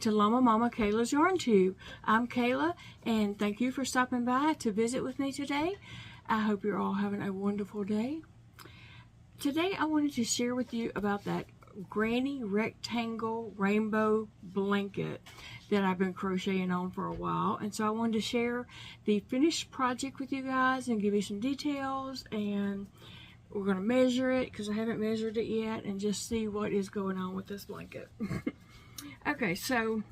to Llama Mama Kayla's Yarn Tube. I'm Kayla, and thank you for stopping by to visit with me today. I hope you're all having a wonderful day. Today I wanted to share with you about that granny rectangle rainbow blanket that I've been crocheting on for a while, and so I wanted to share the finished project with you guys and give you some details, and we're going to measure it because I haven't measured it yet, and just see what is going on with this blanket. Okay, so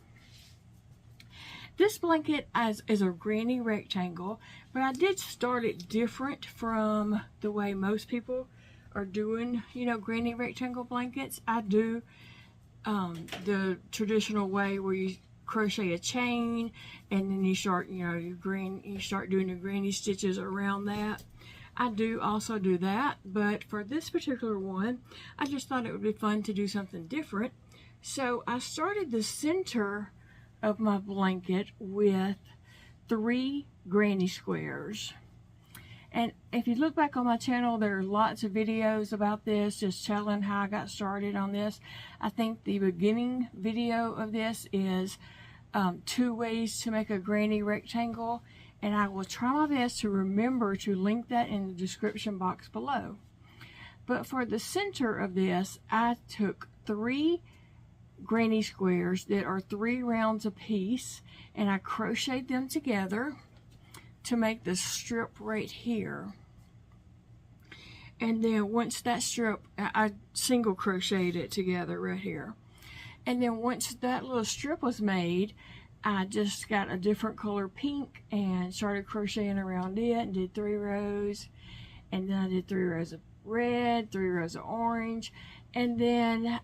this blanket is a granny rectangle, but I did start it different from the way most people are doing, you know, granny rectangle blankets. I do the traditional way where you crochet a chain and then you start, you know, you start doing your granny stitches around that. I do also do that, but for this particular one, I just thought it would be fun to do something different. So I started the center of my blanket with 3 granny squares. And if you look back on my channel, there are lots of videos about this, just telling how I got started on this. I think the beginning video of this is 2 ways to make a granny rectangle, and I will try my best to remember to link that in the description box below. But for the center of this, I took 3 granny squares that are 3 rounds a piece, and I crocheted them together to make the strip right here. And then once that strip, I single crocheted it together right here. And then once that little strip was made, I just got a different color pink and started crocheting around it and did 3 rows. And then I did 3 rows of red, 3 rows of orange, and then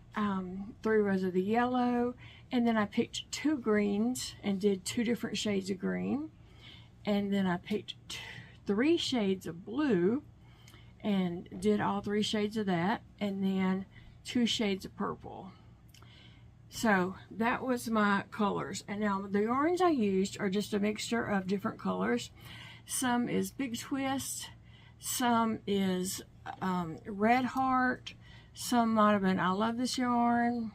3 rows of the yellow. And then I picked 2 greens and did 2 different shades of green. And then I picked 3 shades of blue and did all 3 shades of that, and then 2 shades of purple. So that was my colors. And now the yarns I used are just a mixture of different colors. Some is Big Twist, some is Red Heart, some might have been I Love This Yarn,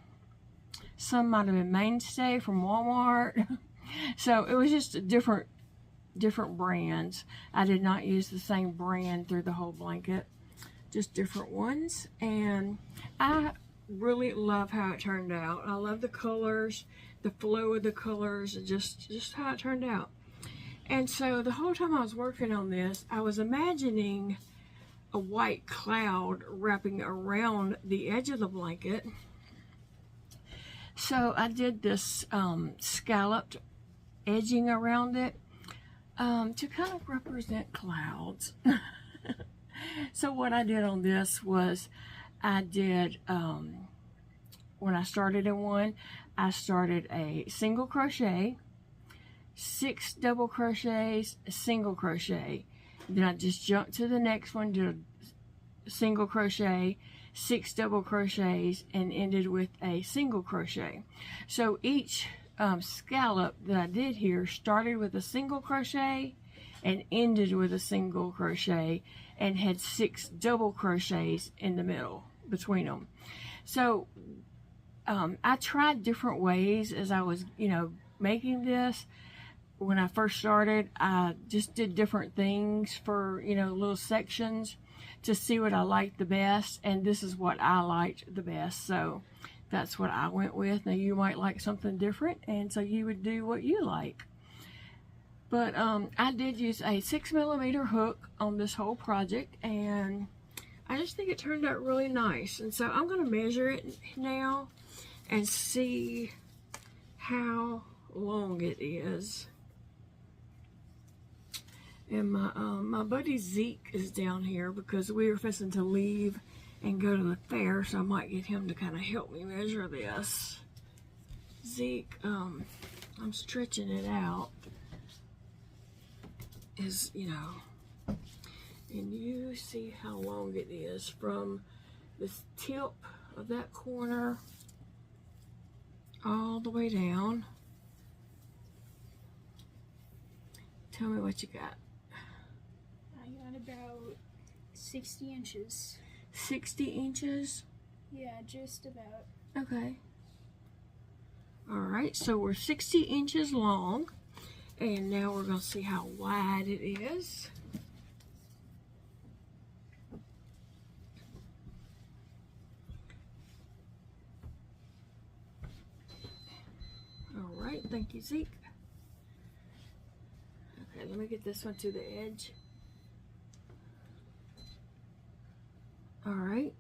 some might have been Mainstay from Walmart. So it was just different brands. I did not use the same brand through the whole blanket, just different ones. And I really love how it turned out. I love the colors, the flow of the colors, just how it turned out. And so the whole time I was working on this, I was imagining a white cloud wrapping around the edge of the blanket. So I did this scalloped edging around it to kind of represent clouds. So what I did on this was I did, when I started in one, I started a single crochet, 6 double crochets, a single crochet. Then I just jumped to the next one, did a single crochet, 6 double crochets, and ended with a single crochet. So each scallop that I did here started with a single crochet and ended with a single crochet and had 6 double crochets in the middle between them. So I tried different ways as I was, you know, making this. When I first started, I just did different things for, you know, little sections to see what I liked the best, and this is what I liked the best, so that's what I went with. Now you might like something different, and so you would do what you like. But I did use a 6mm hook on this whole project, and I just think it turned out really nice. And so I'm going to measure it now and see how long it is. And my buddy Zeke is down here because we were fixing to leave and go to the fair, so I might get him to kind of help me measure this. Zeke, I'm stretching it out, is, you know, and you see how long it is from the tip of that corner all the way down. Tell me what you got. I got about 60 inches. 60 inches? Yeah, just about. Okay. Alright, so we're 60 inches long, and now we're going to see how wide it is. Alright, thank you, Zeke. Okay, let me get this one to the edge. Alright.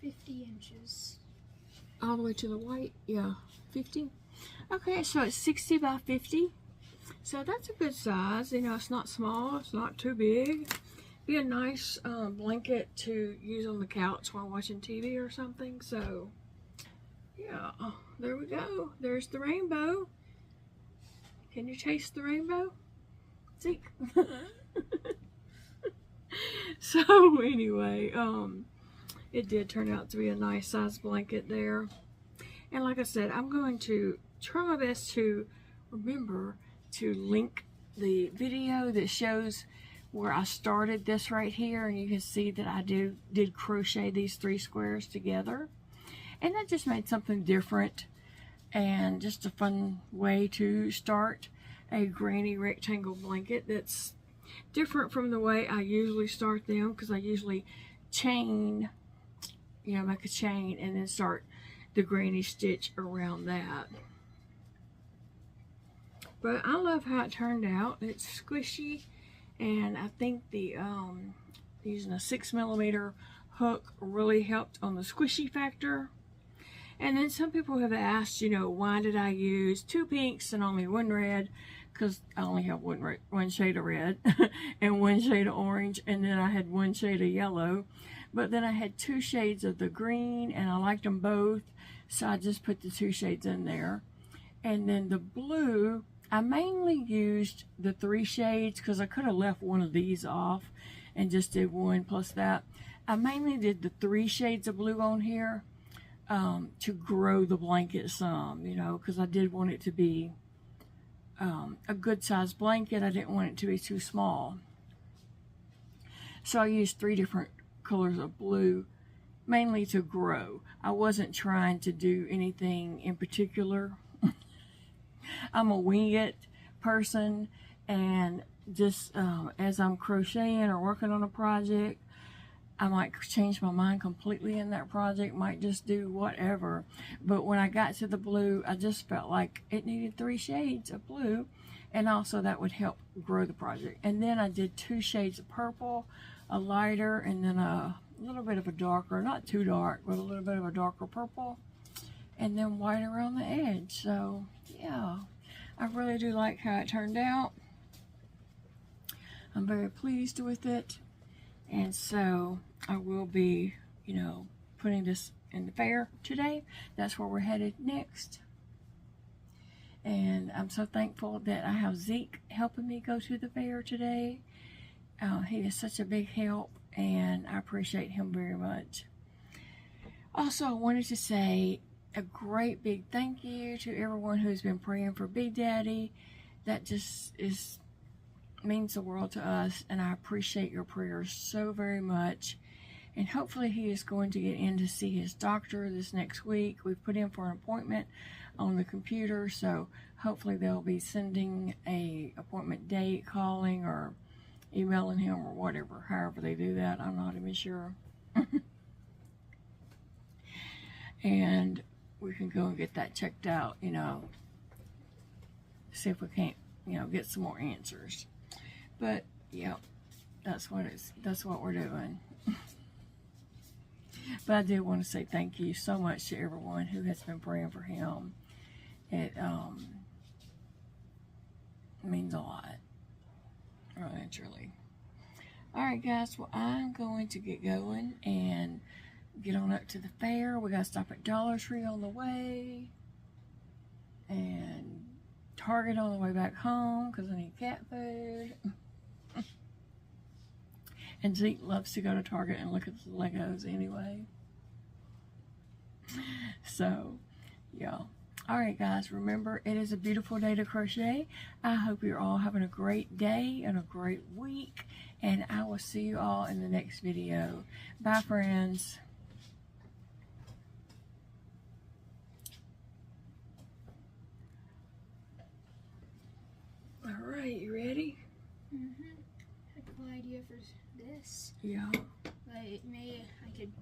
50 inches. All the way to the white, yeah, 50. Okay, so it's 60 by 50. So that's a good size. You know, it's not small, it's not too big. Be a nice blanket to use on the couch while watching TV or something. So, yeah, there we go. There's the rainbow. Can you taste the rainbow? Zeke. So anyway, it did turn out to be a nice size blanket there. And like I said, I'm going to try my best to remember to link the video that shows where I started this right here, and you can see that I did crochet these 3 squares together, and that just made something different and just a fun way to start a granny rectangle blanket that's different from the way I usually start them, because I usually chain, you know, make a chain and then start the granny stitch around that. But I love how it turned out. It's squishy, and I think the using a 6mm hook really helped on the squishy factor. And then some people have asked, you know, why did I use 2 pinks and only 1 red? Because I only have one shade of red and 1 shade of orange, and then I had 1 shade of yellow. But then I had 2 shades of the green, and I liked them both, so I just put the 2 shades in there. And then the blue, I mainly used the 3 shades because I could have left one of these off and just did 1 plus that. I mainly did the 3 shades of blue on here to grow the blanket some, you know, because I did want it to be a good size blanket. I didn't want it to be too small. So I used 3 different colors of blue, mainly to grow. I wasn't trying to do anything in particular. I'm a wing it person, and just as I'm crocheting or working on a project, I might change my mind completely in that project, might just do whatever. But when I got to the blue, I just felt like it needed 3 shades of blue, and also that would help grow the project. And then I did 2 shades of purple, a lighter, and then a little bit of a darker, not too dark, but a little bit of a darker purple, and then white around the edge. So yeah, I really do like how it turned out. I'm very pleased with it. And so I will be, you know, putting this in the fair today. That's where we're headed next. And I'm so thankful that I have Zeke helping me go to the fair today. He is such a big help, and I appreciate him very much. Also, I wanted to say a great big thank you to everyone who's been praying for Big Daddy. That just means the world to us, and I appreciate your prayers so very much. And hopefully he is going to get in to see his doctor this next week. We've put in for an appointment on the computer, so hopefully they'll be sending a appointment date, calling or emailing him or whatever, however they do that. I'm not even sure. And we can go and get that checked out, you know, see if we can't, you know, get some more answers. But yeah, that's what we're doing. But I do want to say thank you so much to everyone who has been praying for him. It means a lot, really and truly. Alright guys, well, I'm going to get going and get on up to the fair. We got to stop at Dollar Tree on the way, and Target on the way back home because I need cat food. And Zeke loves to go to Target and look at the Legos anyway. So, yeah. Alright guys, remember, it is a beautiful day to crochet. I hope you're all having a great day and a great week. And I will see you all in the next video. Bye friends. this. Yeah. Like, maybe I could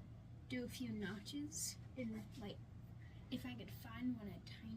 do a few notches, and like, if I could find one a tiny